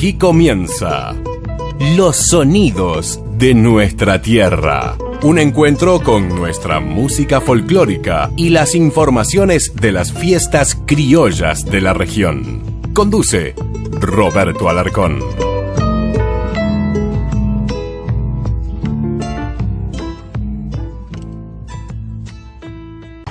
Aquí comienza Los Sonidos de Nuestra Tierra. Un encuentro con nuestra música folclórica y las informaciones de las fiestas criollas de la región. Conduce Roberto Alarcón.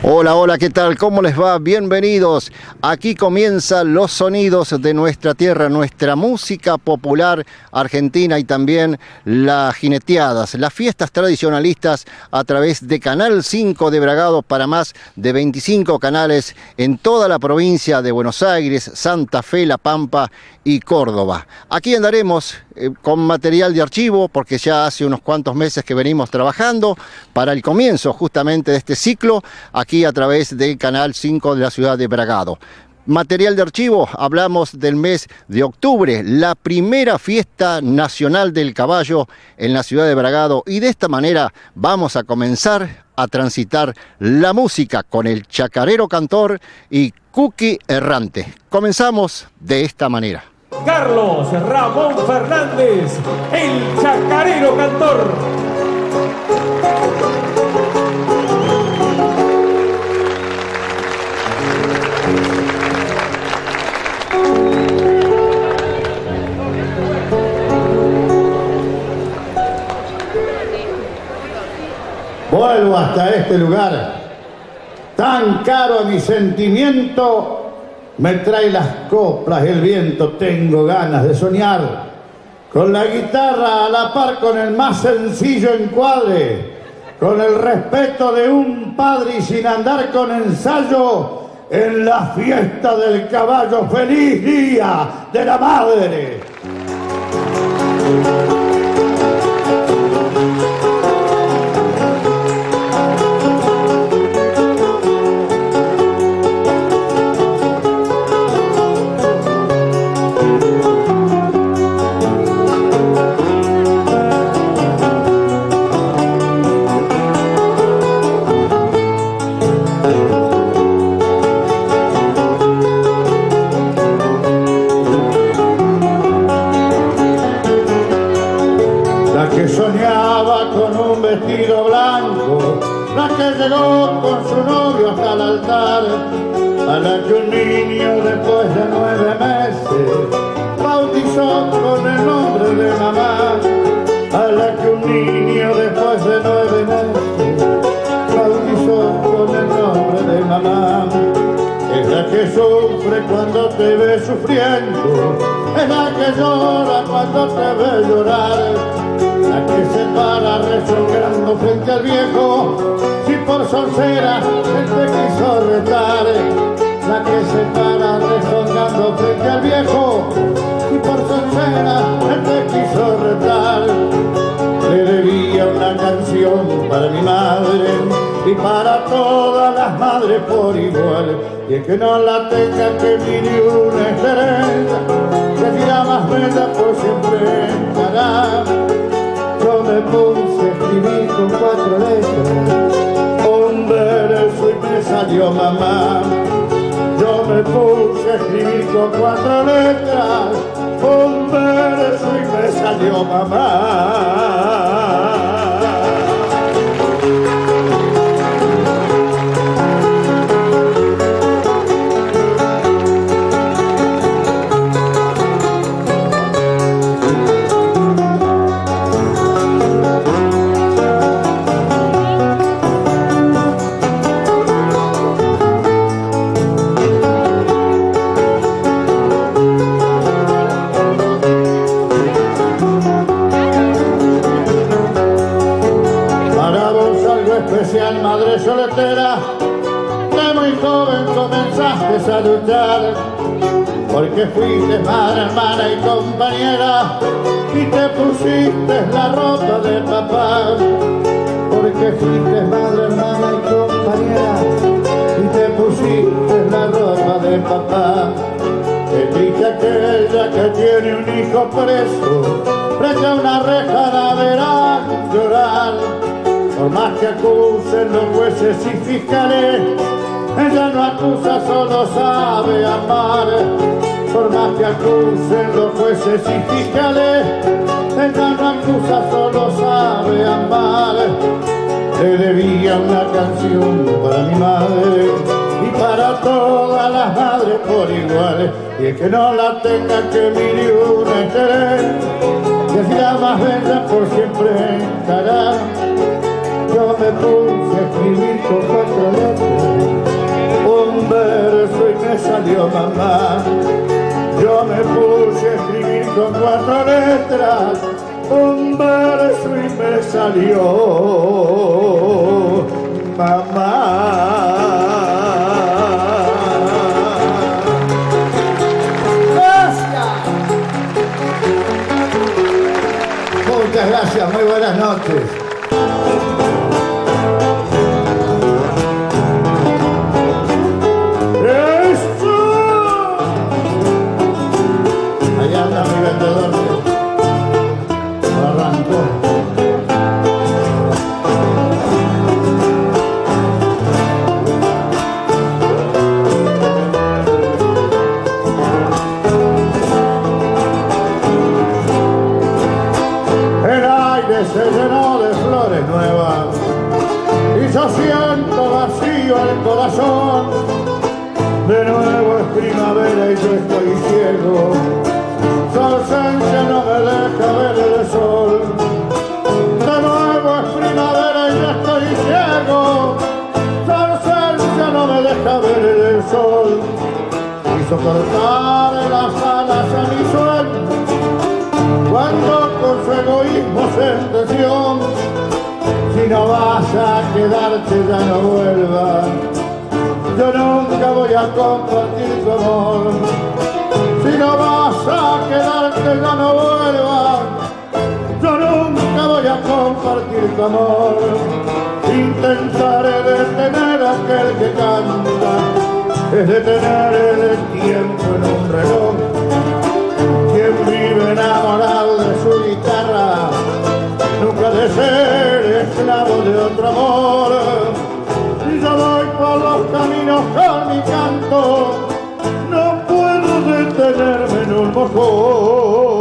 Hola, hola, ¿qué tal? ¿Cómo les va? Bienvenidos. Aquí comienzan Los Sonidos de Nuestra Tierra, nuestra música popular argentina y también las jineteadas, las fiestas tradicionalistas a través de Canal 5 de Bragado para más de 25 canales en toda la provincia de Buenos Aires, Santa Fe, La Pampa y Córdoba. Aquí andaremos con material de archivo porque ya hace unos cuantos meses que venimos trabajando para el comienzo justamente de este ciclo aquí a través del Canal 5 de la ciudad de Bragado. Material de archivo, hablamos del mes de octubre, la primera fiesta nacional del caballo en la ciudad de Bragado, y de esta manera vamos a comenzar a transitar la música con el chacarero cantor y Cuqui Errante. Comenzamos de esta manera. Carlos Ramón Fernández, el chacarero cantor. Vuelvo hasta este lugar, tan caro a mi sentimiento, me trae las coplas y el viento, tengo ganas de soñar, con la guitarra a la par con el más sencillo encuadre, con el respeto de un padre y sin andar con ensayo, en la fiesta del caballo, feliz día de la madre. Vestido blanco, la que llegó con su novio hasta el altar, a la que un niño después de 9 meses bautizó con el nombre de mamá, a la que un niño después de 9 meses bautizó con el nombre de mamá. Es la que sufre cuando te ve sufriendo, es la que llora cuando te ve llorar, la que se para rezongando frente al viejo, si por solcera él te quiso retar. La que se para rezongando frente al viejo, si por solcera él te quiso retar. Le debía una canción para mi madre y para todas las madres por igual, y el que no la tenga que mire una estrella, se dirá más bella por siempre estará. Yo me puse a escribir con 4 letras, un verso y me salió mamá. Yo me puse a escribir con 4 letras, un verso y me salió mamá. Madre soltera, de muy joven comenzaste a luchar, porque fuiste madre, hermana y compañera, y te pusiste la ropa de papá. Porque fuiste madre, hermana y compañera, y te pusiste la ropa de papá. Te dice aquella que tiene un hijo preso, frente a una reja la verán llorar. Por más que acusen los jueces y fiscales, ella no acusa, solo sabe amar. por más que acusen los jueces y fiscales, el que no acusa solo sabe amar. Le debía una canción para mi madre y para todas las madres por igual, y el que no la tenga que mire una interés, y así la más bella por siempre estará. Yo me puse a escribir con 4 letras un verso y me salió mamá. Yo me puse a escribir con 4 letras un verso y me salió mamá. Muchas gracias, muy buenas noches. ¡Eso! Allá anda mi vendedor. Arrancó. Se llenó de flores nuevas y yo siento vacío el corazón. De nuevo es primavera y yo estoy ciego, su ausencia no me deja ver el sol. De nuevo es primavera y yo estoy ciego, su ausencia no me deja ver el sol. Hizo cortar las alas a mi sueño cuando con su egoísmo sentenció: si no vas a quedarte ya no vuelvas, yo nunca voy a compartir tu amor. Si no vas a quedarte ya no vuelvas, yo nunca voy a compartir tu amor. Intentaré detener a aquel que canta, es detener el tiempo en un reloj. Quien vive enamorado de su guitarra nunca de ser esclavo de otro amor. Y yo voy por los caminos con mi canto, no puedo detenerme en un mojón.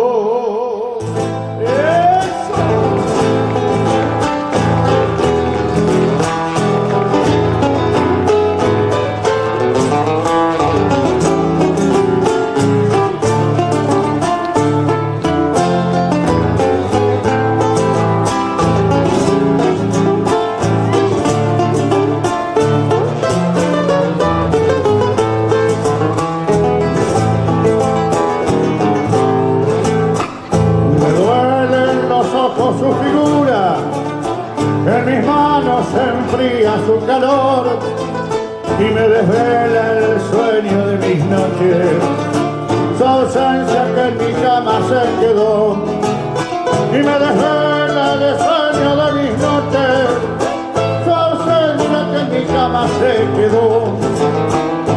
Su figura, en mis manos se enfría su calor y me desvela el sueño de mis noches, su ausencia que en mi cama se quedó. Y me desvela el sueño de mis noches, su ausencia que en mi cama se quedó.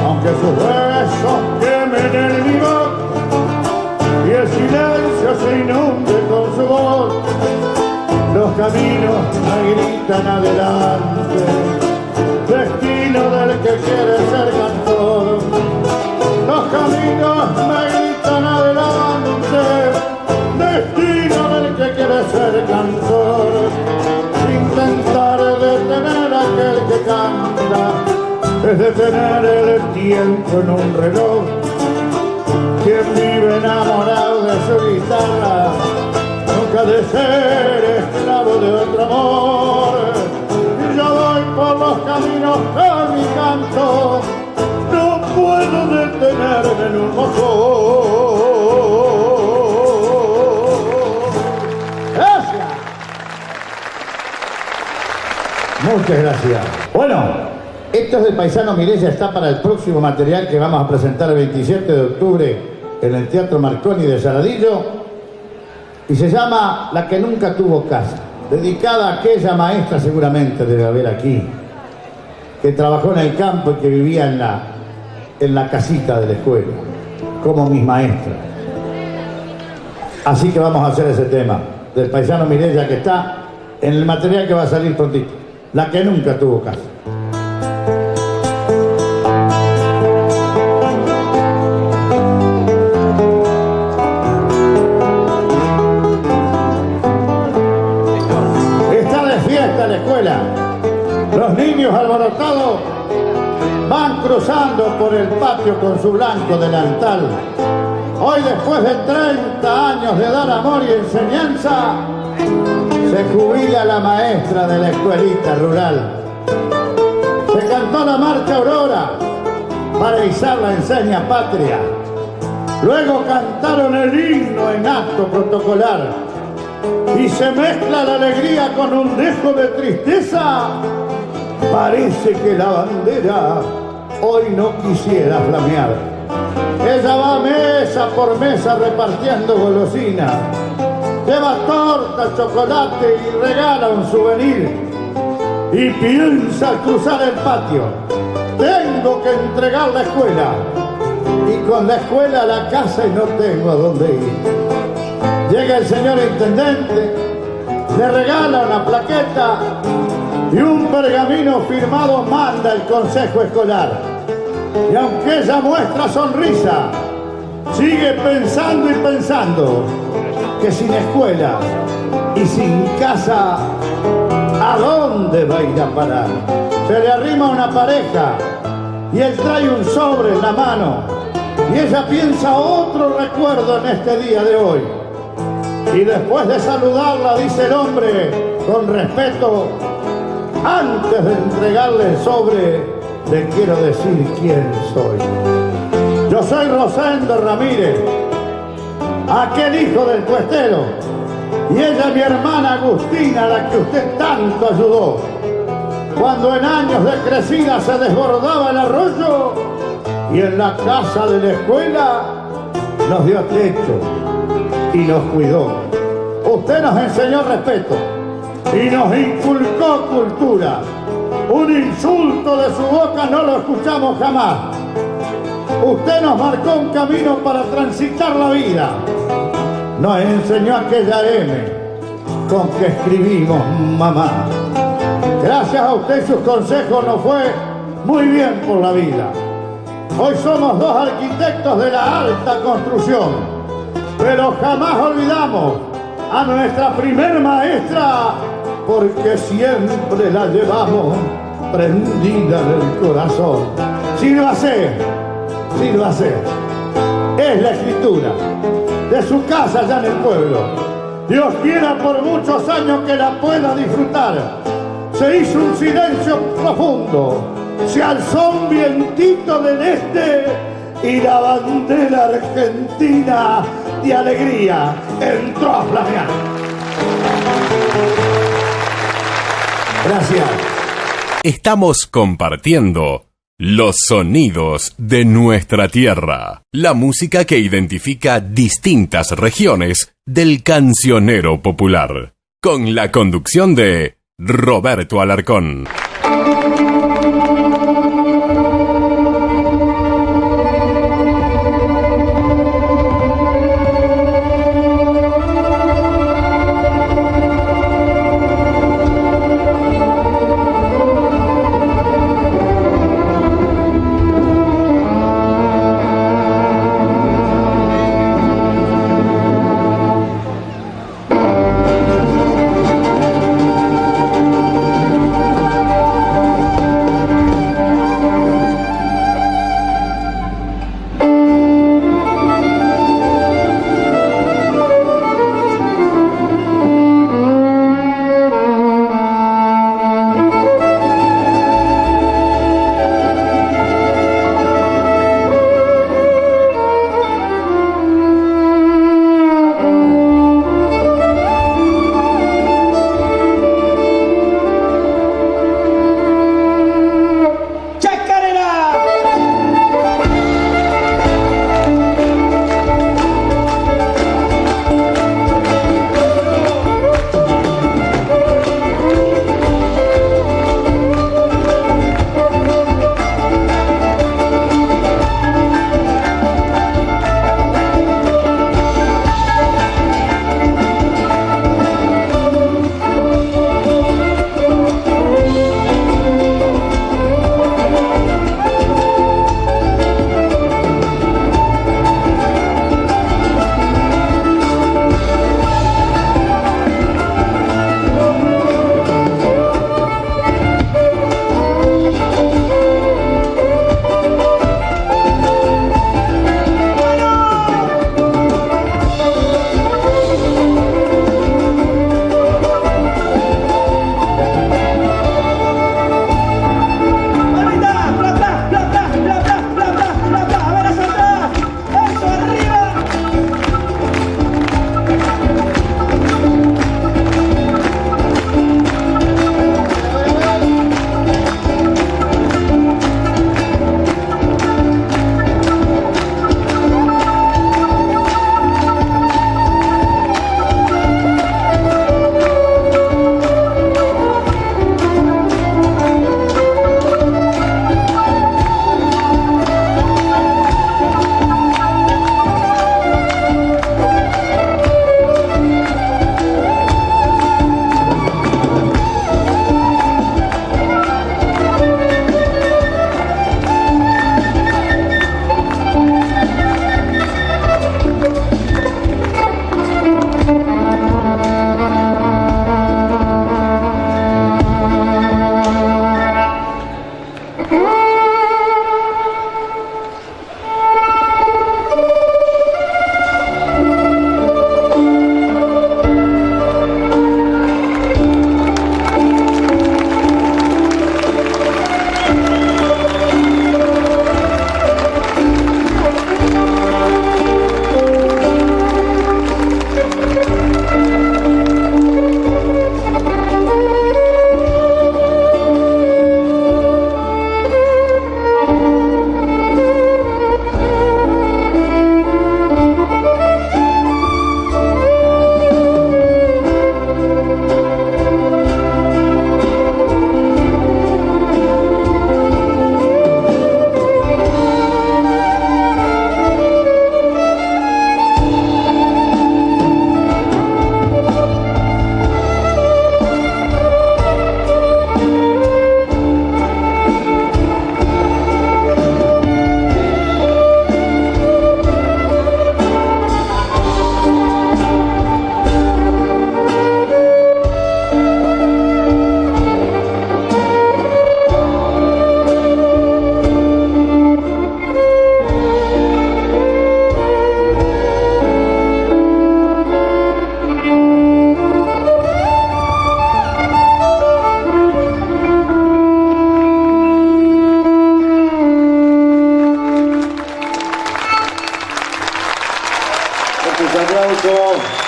Aunque sus besos quemen el mi boca y el silencio se inunde con su voz, los caminos me gritan adelante, destino del que quiere ser cantor. Los caminos me gritan adelante, destino del que quiere ser cantor. Intentaré detener a aquel que canta, es detener el tiempo en un reloj. Quien vive enamorado de su guitarra nunca de ser esclavo de otro amor. Y yo voy por los caminos con mi canto, no puedo detenerme en un mojón. Gracias. Muchas gracias. Bueno, esto es del paisano Mireya, está para el próximo material que vamos a presentar el 27 de octubre en el Teatro Marconi de Saladillo. Y se llama La que nunca tuvo casa, dedicada a aquella maestra, seguramente debe haber aquí, que trabajó en el campo y que vivía en la casita de la escuela, como mis maestras. Así que vamos a hacer ese tema del paisano Mireya, que está en el material que va a salir prontito. La que nunca tuvo casa. frente a la escuela. Los niños alborotados van cruzando por el patio con su blanco delantal. Hoy, después de 30 años de dar amor y enseñanza, se jubila la maestra de la escuelita rural. Se cantó la marcha Aurora para izar la enseña patria. Luego cantaron el himno en acto protocolar. Y se mezcla la alegría con un dejo de tristeza. Parece que la bandera hoy no quisiera flamear. Ella va mesa por mesa repartiendo golosinas. Lleva torta, chocolate y regala un souvenir. Y piensa al cruzar el patio: tengo que entregar la escuela. Y con la escuela a la casa y no tengo a dónde ir. Llega el señor intendente, le regala una plaqueta y un pergamino firmado manda el consejo escolar. Y aunque ella muestra sonrisa, sigue pensando y pensando que sin escuela y sin casa, ¿a dónde va a ir a parar? Se le arrima una pareja y él trae un sobre en la mano y ella piensa otro recuerdo en este día de hoy. Y después de saludarla, dice el hombre con respeto: antes de entregarle el sobre, le quiero decir quién soy. Yo soy Rosendo Ramírez, aquel hijo del puestero, y ella mi hermana Agustina, la que usted tanto ayudó. Cuando en años de crecida se desbordaba el arroyo y en la casa de la escuela nos dio techo y nos cuidó. Usted nos enseñó respeto y nos inculcó cultura. Un insulto de su boca no lo escuchamos jamás. Usted nos marcó un camino para transitar la vida. Nos enseñó aquella M con que escribimos mamá. Gracias a usted sus consejos nos fue muy bien por la vida. Hoy somos dos arquitectos de la alta construcción, pero jamás olvidamos a nuestra primer maestra, porque siempre la llevamos prendida en el corazón. Sí lo hace, es la escritura de su casa allá en el pueblo. Dios quiera por muchos años que la pueda disfrutar. Se hizo un silencio profundo, se alzó un vientito del este y la bandera argentina de alegría entró a flamear. Gracias. Estamos compartiendo los sonidos de nuestra tierra, la música que identifica distintas regiones del cancionero popular, con la conducción de Roberto Alarcón.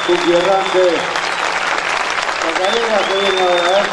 Cookie Errante. Chacarera que viene ahora,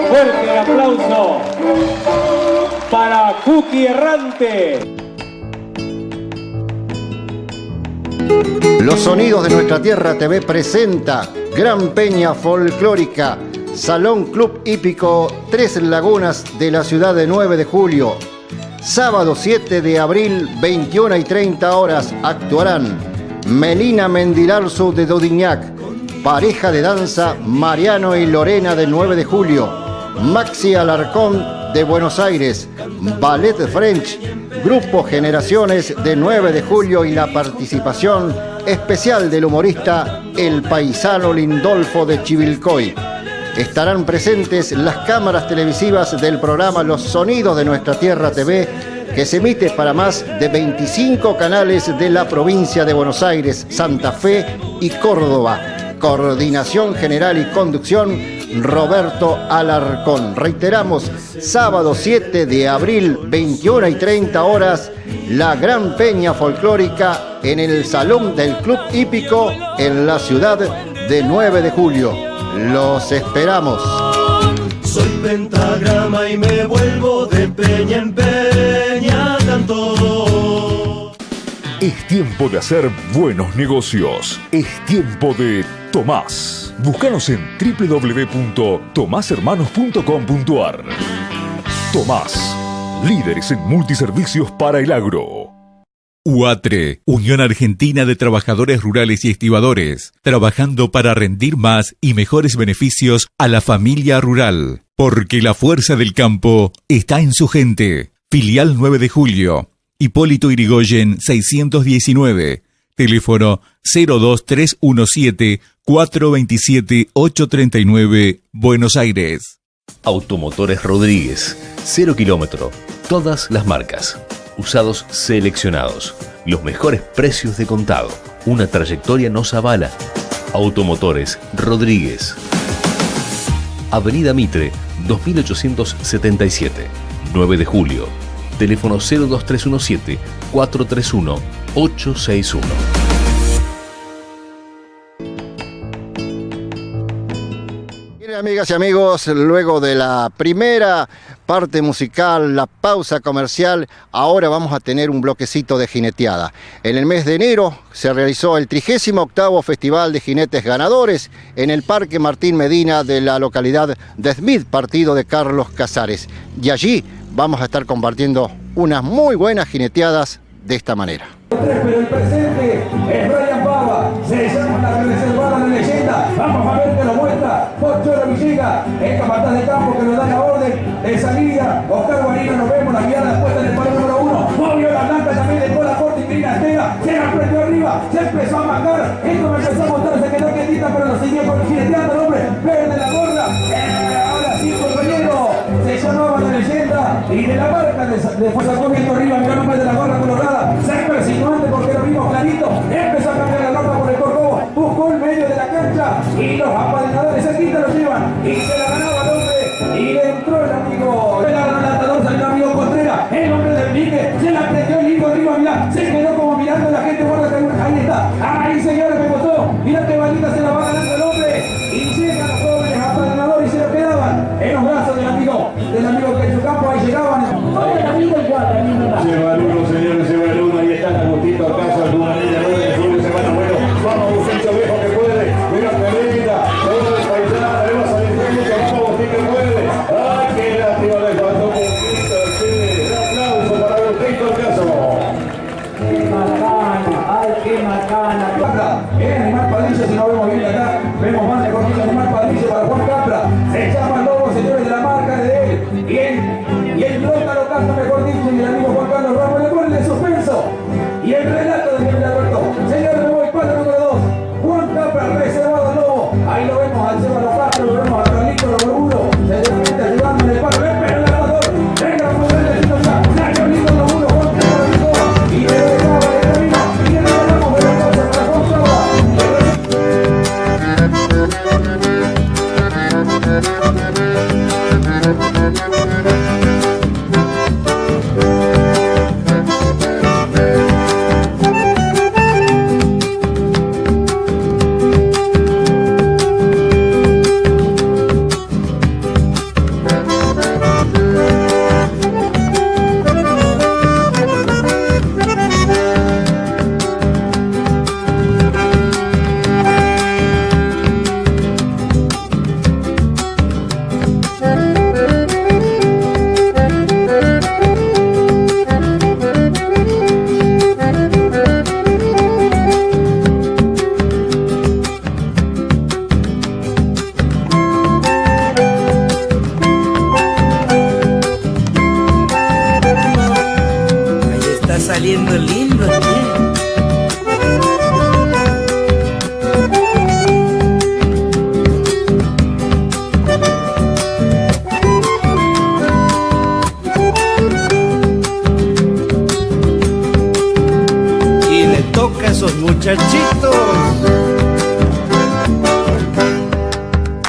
Fuerte el aplauso para Cookie Errante. Los Sonidos de Nuestra Tierra TV presenta Gran Peña Folclórica, Salón Club Hípico Tres Lagunas de la ciudad de 9 de julio. Sábado 7 de abril, 21:30 actuarán Melina Mendilarzu de Dodignac, pareja de danza Mariano y Lorena de 9 de julio, Maxi Alarcón de Buenos Aires, Ballet French, Grupo Generaciones de 9 de julio y la participación especial del humorista El Paisano Lindolfo de Chivilcoy. Estarán presentes las cámaras televisivas del programa Los Sonidos de Nuestra Tierra TV, que se emite para más de 25 canales de la provincia de Buenos Aires, Santa Fe y Córdoba. Coordinación general y conducción, Roberto Alarcón. Reiteramos, sábado 7 de abril, 21:30, la Gran Peña Folclórica en el Salón del Club Hípico en la ciudad de 9 de julio. Los esperamos. Soy pentagrama y me vuelvo de peña en peña cantor. Es tiempo de hacer buenos negocios. Es tiempo de Tomás. Búscanos en www.tomashermanos.com.ar. Tomás, líderes en multiservicios para el agro. UATRE, Unión Argentina de Trabajadores Rurales y Estibadores, trabajando para rendir más y mejores beneficios a la familia rural, porque la fuerza del campo está en su gente. Filial 9 de julio, Hipólito Yrigoyen 619, teléfono 02317-427-839, Buenos Aires. Automotores Rodríguez, 0 kilómetro, todas las marcas. Usados seleccionados, los mejores precios de contado. Una trayectoria nos avala. Automotores Rodríguez. Avenida Mitre, 2877, 9 de julio. Teléfono 02317-431-861. Bien, amigas y amigos, luego de la primera parte musical, la pausa comercial, ahora vamos a tener un bloquecito de jineteada. En el mes de enero se realizó el 38º Festival de Jinetes Ganadores en el Parque Martín Medina de la localidad de Smith, partido de Carlos Casares. Y allí vamos a estar compartiendo unas muy buenas jineteadas de esta manera. Pero el presente es Brian Baba, se llama la reservada de leyenda. Vamos a ver que lo muestra Pocholo Villega, el capataz de campo que nos da la orden de salida. Oscar Guarino, nos vemos, la guiada puesta en el palo número 1. Movió la blanca también de cola corta y Trina Estela, se la prendió arriba, se empezó a mangar. Esto me empezó a montar, se quedó quietita, pero lo siguió con jineteando el hombre. Verde la gorda, ahora sí, compañero, se llamaba la leyenda y de la marca de Fuerza Comiendo arriba, miró el nombre de la gorra colorada. Cerca insinuante porque lo vimos clarito, empezó a cambiar la norma por el Corcova, buscó el medio de la cancha y los apadrinadores cerquita lo llevan y se la ganaba el hombre y le entró el amigo, el adelantador salió el amigo Contreras, el hombre del pique, señores, me gustó. Mira qué bandita se la va ganando el hombre. Y llegan los jóvenes hasta el ganador y se lo quedaban en los brazos del amigo que su campo. Ahí llegaban. Lleva el uno, señores, lleva el uno. Ahí están Agustito acaso, alguna niña nueva de fin de semana. Bueno, vamos, Agustín viejo que puede. Mira qué linda. Todo el paisano, le va a salir mucho. Vamos, Agustín que puede. Ay, qué lástima, le faltó un poquito. Un aplauso para Agustín acaso. ¡Qué macana! ¡Ay, qué macana! Es Animal Padilla, si no vemos bien acá, vemos más de cortito Animal Padilla para Juan Capra. Se llama el lobo, señores, de la marca de él. Y el Lótaro Castro, mejor dicho, y el amigo Juan Carlos Ramos le pone el suspenso. Y el relato de Miguel Alberto. Señores, me voy para el número 2. Juan Capra, reservado al lobo. Ahí lo vemos al Seba Castro, lo vemos a Carlito, lo Borbudo. Seguramente ayudando en el palo. Ven, pero el armador. Venga, vamos a ver el lindo acá. Nacho Lindo, lo Borbudo, Juan Capra, Lindo. Y le dejaba de camino. Y le dejamos de la casa para Juan Capra. Saliendo lindo, y le toca a esos muchachitos.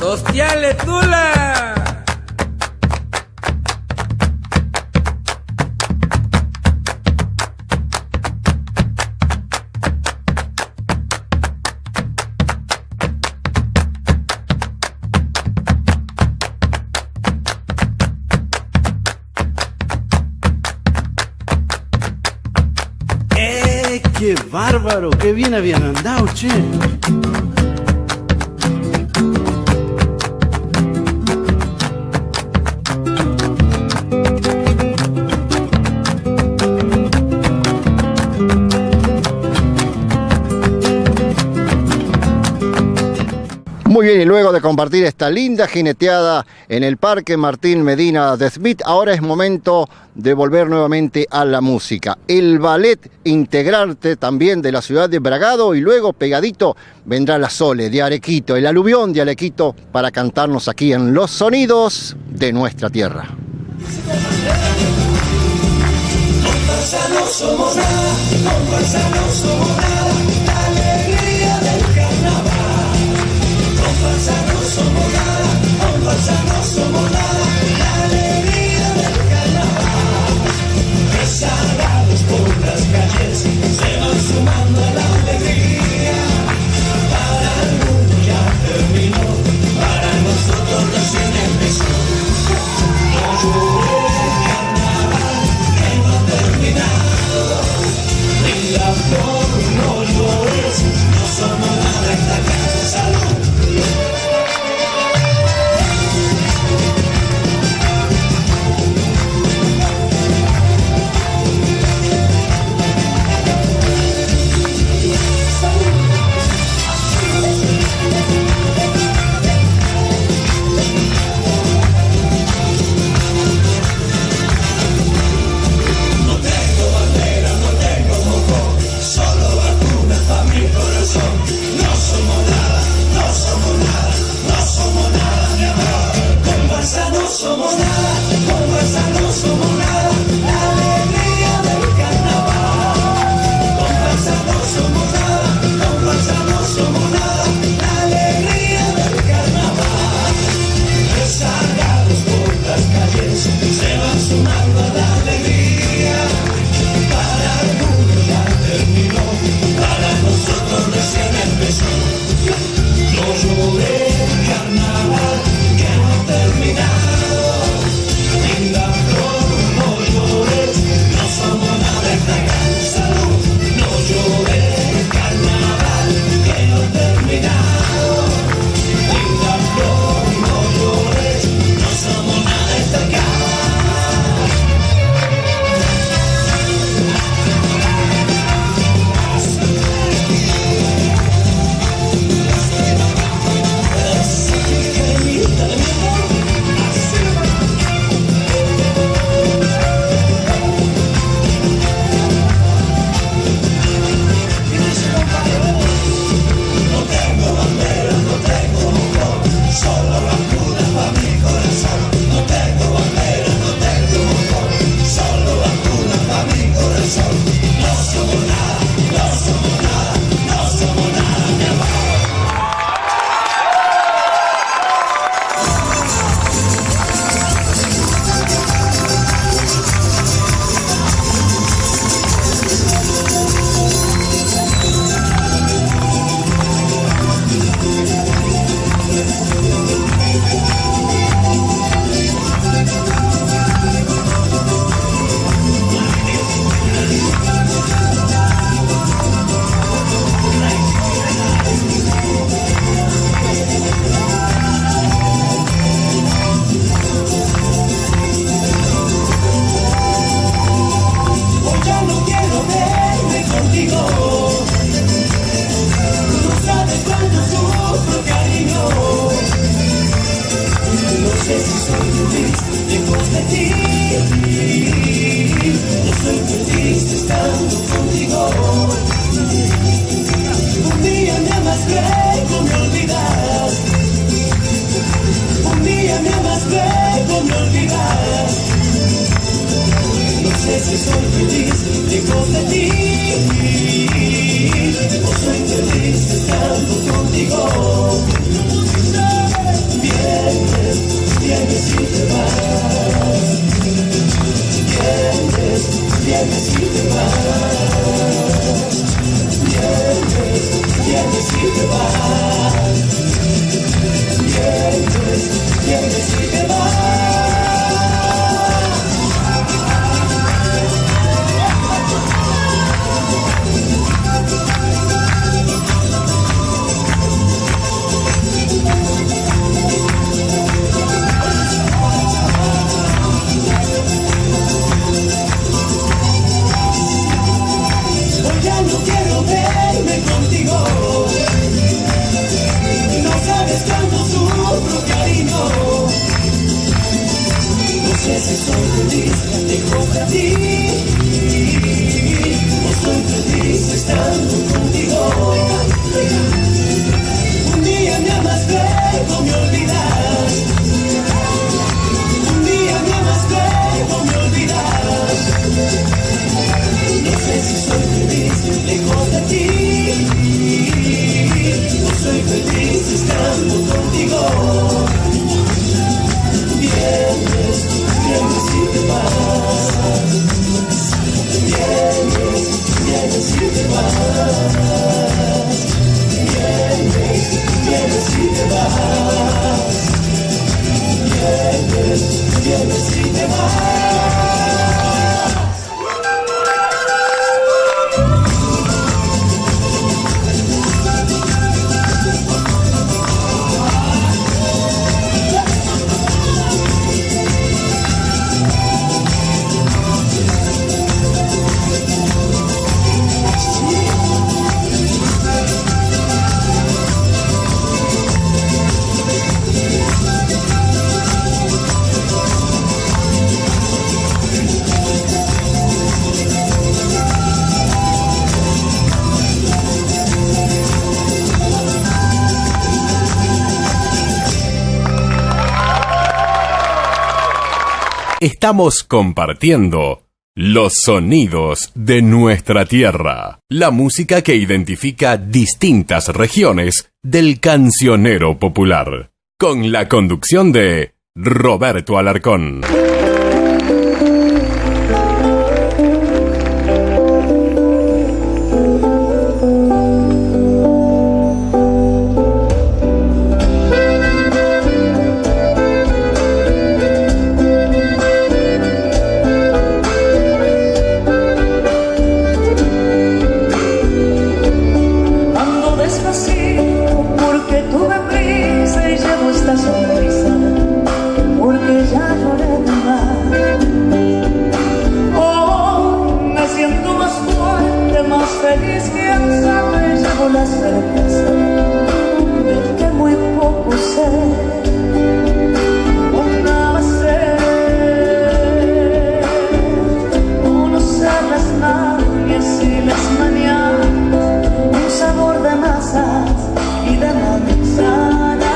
¡Hostiale, Tula! ¡Qué bárbaro! ¡Qué bien habían andado, che! Muy bien, y luego de compartir esta linda jineteada en el Parque Martín Medina de Smith, ahora es momento de volver nuevamente a la música. El ballet integrante también de la ciudad de Bragado, y luego pegadito vendrá la Sole de Arequito, el aluvión de Arequito, para cantarnos aquí en Los Sonidos de Nuestra Tierra. No somos nada, comparsa no somos nada, la alegría del carnaval. Comparsa no somos nada, comparsa no somos nada, la alegría del carnaval. Rezagados por las calles, se van sumando a la alegría. Para el mundo ya terminó, para nosotros recién empezó. No terminado, ni la flor no luego me olvidas. Un día me amas, luego me olvidas. No sé si soy feliz lejos de ti, o soy feliz estando contigo. Vienes, vienes y te vas. Vienes, vienes y te vas. Vienes, vienes y te vas. Vienes, vienes y te vas. Hoy ya no quiero verme contigo. No sabes cuánto sufro, cariño. No sé si soy feliz lejos de ti, o soy feliz estando contigo. Un día me amas, luego me olvidas. Un día me amas, luego me olvidas. No sé si soy feliz lejos de ti, o soy feliz estando contigo. Vienes, vienes y te vas. Vienes, vienes y te vas. Vienes, vienes y te vas. Vienes, vienes y te vas. Estamos compartiendo los sonidos de nuestra tierra, la música que identifica distintas regiones del cancionero popular, con la conducción de Roberto Alarcón. Y de manzana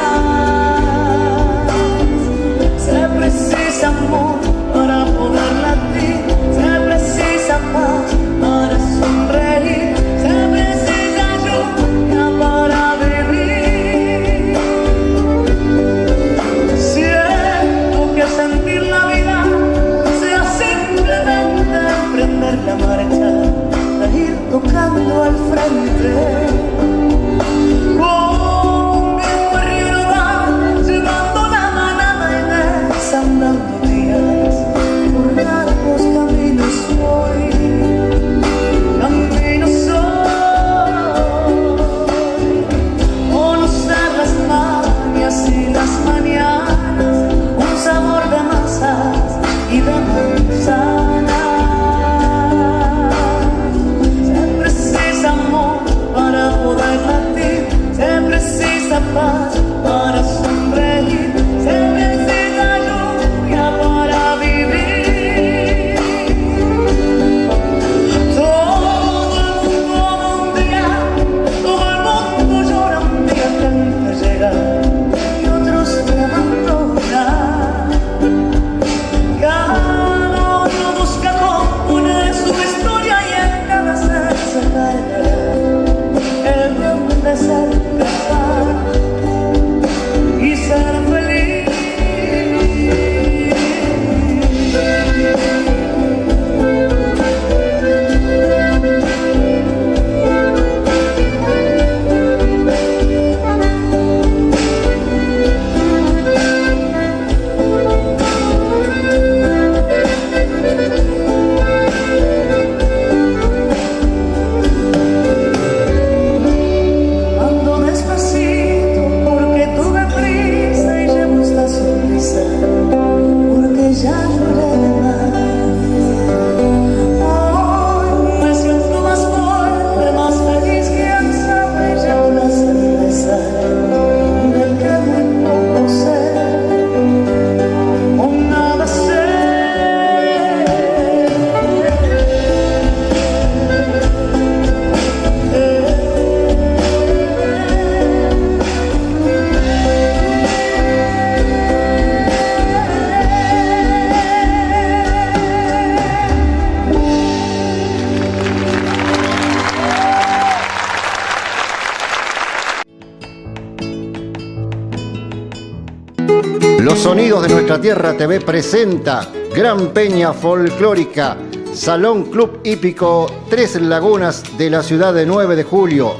Los Sonidos de Nuestra Tierra TV presenta Gran Peña Folclórica, Salón Club Hípico Tres Lagunas de la ciudad de 9 de julio.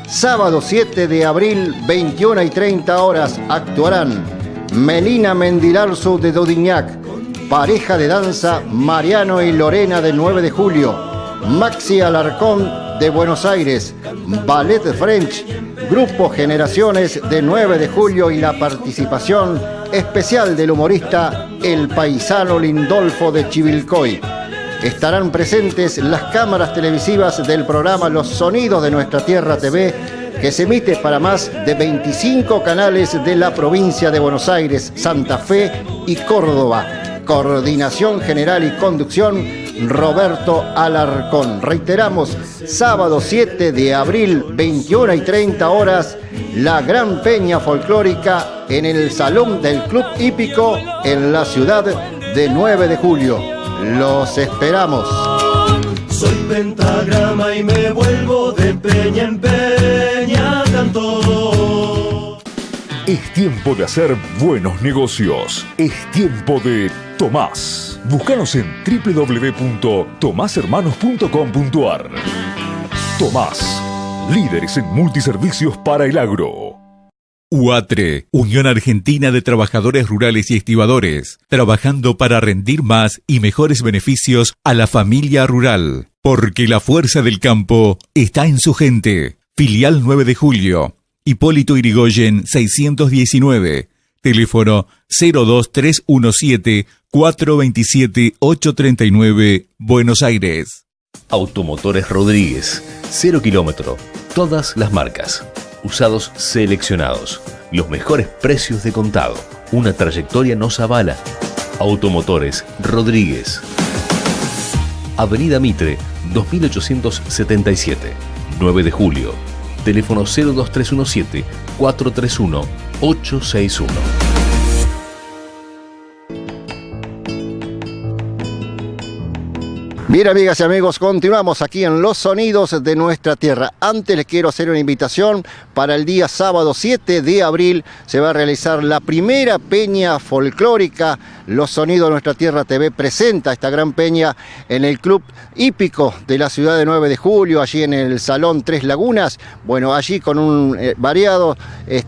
Sábado 7 de abril, 21:30 actuarán Melina Mendilarzu de Dodiñac, pareja de danza Mariano y Lorena de 9 de julio, Maxi Alarcón de Buenos Aires, Ballet French, Grupo Generaciones de 9 de julio y la participación especial del humorista El Paisano Lindolfo de Chivilcoy. Estarán presentes las cámaras televisivas del programa Los Sonidos de Nuestra Tierra TV, que se emite para más de 25 canales de la provincia de Buenos Aires, Santa Fe y Córdoba. Coordinación general y conducción, Roberto Alarcón. Reiteramos, sábado 7 de abril, 21:30, la Gran Peña Folclórica en el Salón del Club Hípico en la ciudad de 9 de julio. Los esperamos. Soy pentagrama y me vuelvo de peña en peña cantor. Es tiempo de hacer buenos negocios. Es tiempo de Tomás. Búscanos en www.tomashermanos.com.ar. Tomás, líderes en multiservicios para el agro. UATRE, Unión Argentina de Trabajadores Rurales y Estibadores, trabajando para rendir más y mejores beneficios a la familia rural. Porque la fuerza del campo está en su gente. Filial 9 de julio. Hipólito Yrigoyen 619. Teléfono 02317 427 839, Buenos Aires. Automotores Rodríguez, 0 kilómetro, todas las marcas, usados seleccionados, los mejores precios de contado, una trayectoria nos avala. Automotores Rodríguez. Avenida Mitre, 2877, 9 de julio. Teléfono 02317 431 861. Bien, amigas y amigos, continuamos aquí en Los Sonidos de Nuestra Tierra. Antes les quiero hacer una invitación para el día sábado 7 de abril. Se va a realizar la primera peña folclórica. Los Sonidos de Nuestra Tierra TV presenta esta gran peña en el Club Hípico de la ciudad de 9 de julio, allí en el Salón Tres Lagunas. Bueno, allí con un variado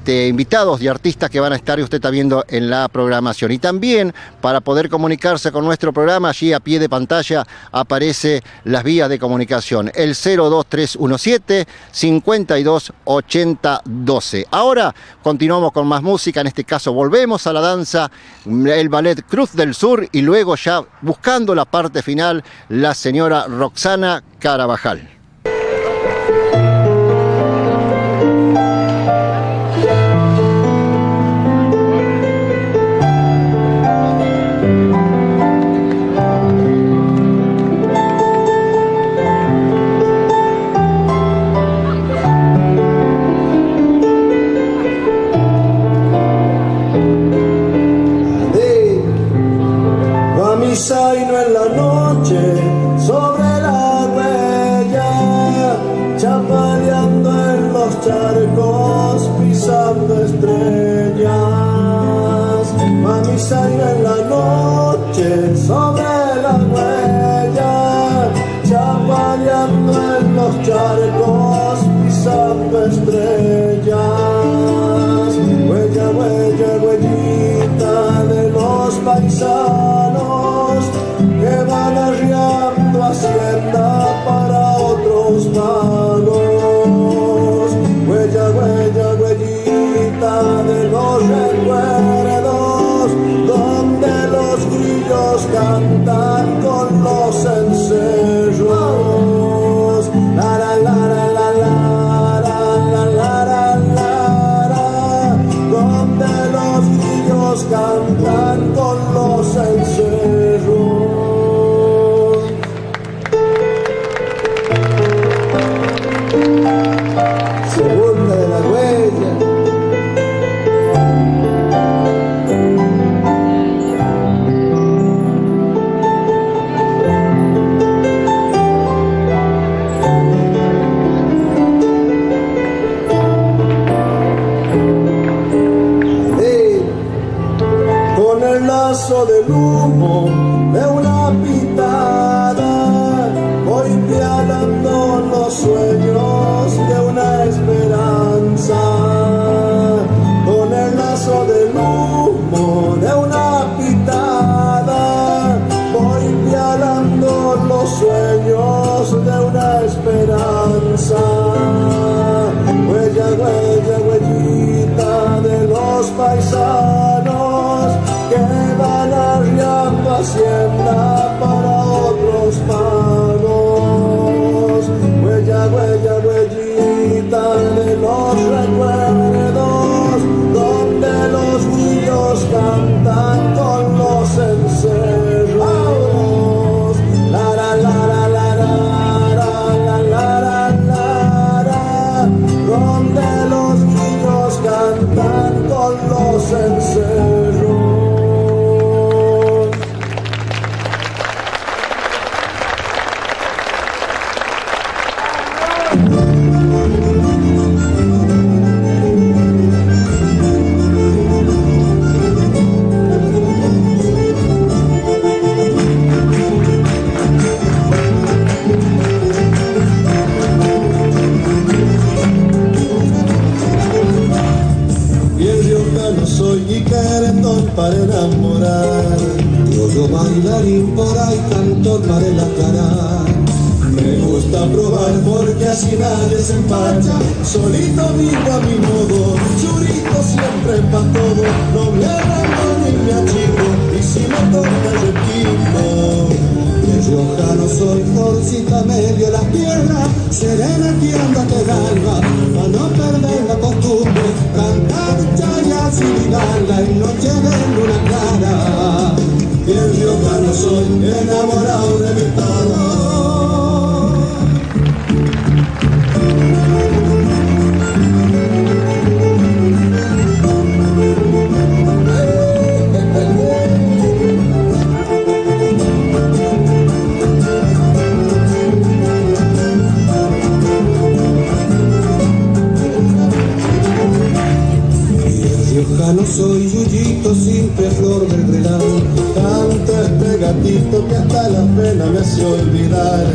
invitados y artistas que van a estar, y usted está viendo en la programación. Y también, para poder comunicarse con nuestro programa, allí a pie de pantalla aparece las vías de comunicación, el 02317 528012. Ahora continuamos con más música, en este caso volvemos a la danza, el ballet Cruz del Sur, y luego ya buscando la parte final, la señora Roxana Carabajal. Zaino en la noche sobre la huella lazo del humo de una pitada, voy pialando los sueños de una esperanza. Con el lazo del humo de una pitada, voy pialando los sueños de una esperanza. Huella, huella, huellita de los paisanos que van arriando hacienda para otros pagos. Huella, huella, huellita de los recuerdos donde los niños cantan con los encerros. La la la la la la la la la la, donde los niños cantan con los encerros. Para enamorar, yo bailarín por ahí, cantor para la cara. Me gusta probar porque así nadie se empacha. Solito vivo a mi modo, churito siempre pa' todo. No me arranco ni me achico, y si me toca repito. De riojano soy, forcita medio la tierra, serena que andate el alma, pa' no perder la costumbre, cantar chayas y vidarla en noche de luna clara. Bien riojano soy, enamorado de mi tano. No soy yuyito, simple flor del relán. Tanto este gatito que hasta la pena me hace olvidar.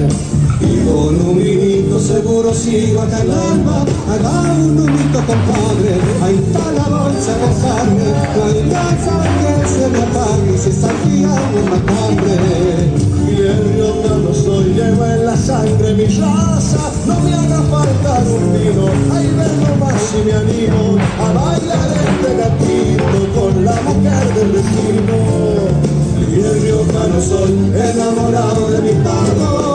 Y con un vinito seguro sigo hasta el alma. Haga un humito, compadre, ahí está la bolsa de carne. No hay casa que se me apague si está guiando matambre. Y el riojano soy, llevo en la sangre mi raza. No me haga falta un vino, ahí ven nomás si me animo a bailar este gatito con la mujer del vecino. Y el riojano soy, enamorado de mi tango.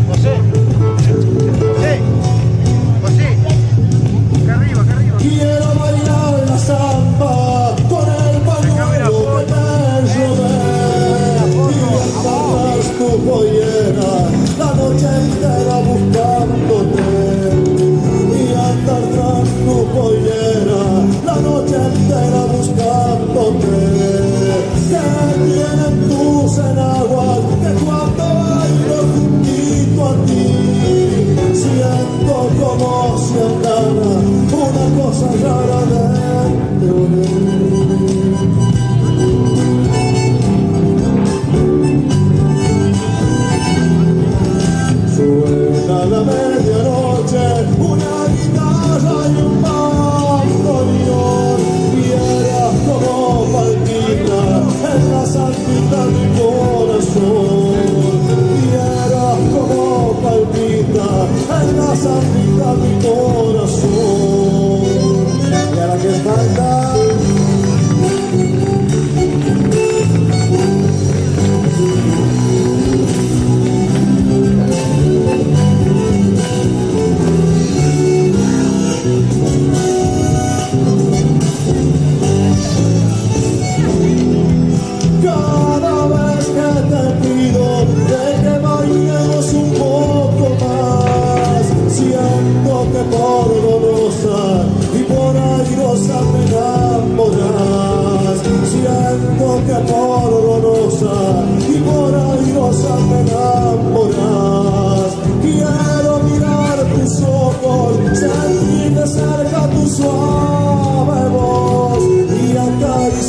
José.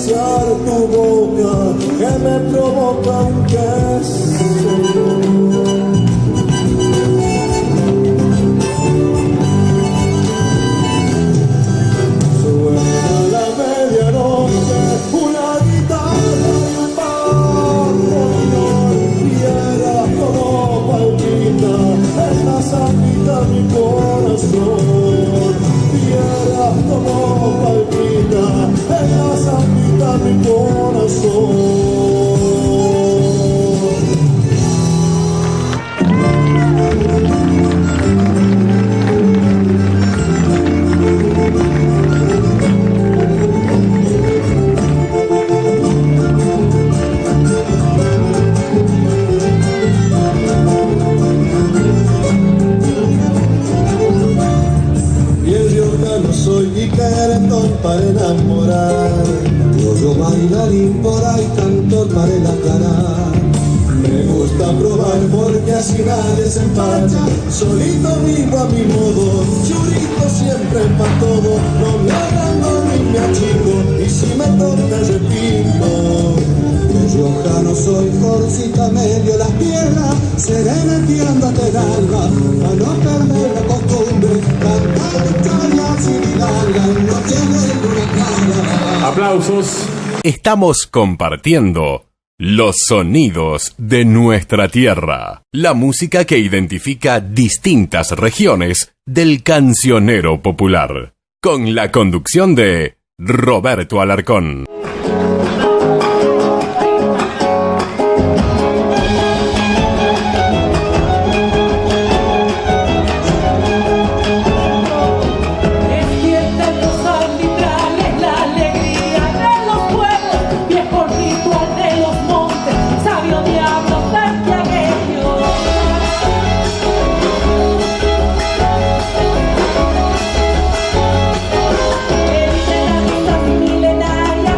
besar tu boca que me provoca un Suena la medianoche, una guitarra y un bandoneón, vieras como palpita en la sangrita mi corazón, vieras como palpita en la sangrita mi corazón. Soy y querendón para enamorar, yo bailarín por ahí, cantor para el aclarar. Me gusta probar porque así nadie se empacha, solito vivo a mi modo, churito siempre pa' todo, no me agrando ni me achico, y si me toca repito. Yo ya no soy jorcita medio las piedras, sereneteándote el alma, para no perder la costumbre, cantar historias sin hidalga, no tiene una cara. Aplausos. Estamos compartiendo los sonidos de nuestra tierra, la música que identifica distintas regiones del cancionero popular, con la conducción de Roberto Alarcón. Milenarias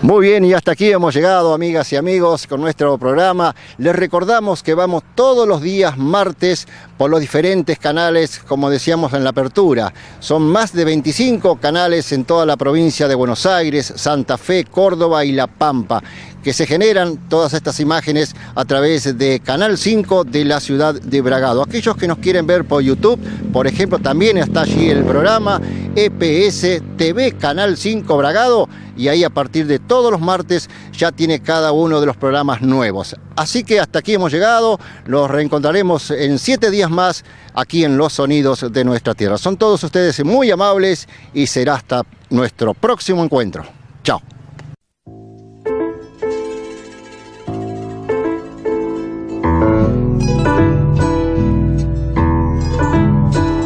Muy bien, y hasta aquí hemos llegado, amigas y amigos, con nuestro programa. Les recordamos que vamos todos los días martes por los diferentes canales, como decíamos en la apertura. Son más de 25 canales en toda la provincia de Buenos Aires, Santa Fe, Córdoba y La Pampa, que se generan todas estas imágenes a través de Canal 5 de la ciudad de Bragado. Aquellos que nos quieren ver por YouTube, por ejemplo, también está allí el programa EPS TV Canal 5 Bragado, y ahí a partir de todos los martes ya tiene cada uno de los programas nuevos. Así que hasta aquí hemos llegado, los reencontraremos en 7 días más aquí en Los Sonidos de Nuestra Tierra. Son todos ustedes muy amables y será hasta nuestro próximo encuentro. Chao.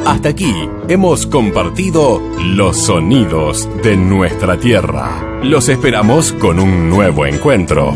Hasta aquí hemos compartido los sonidos de nuestra tierra. Los esperamos con un nuevo encuentro.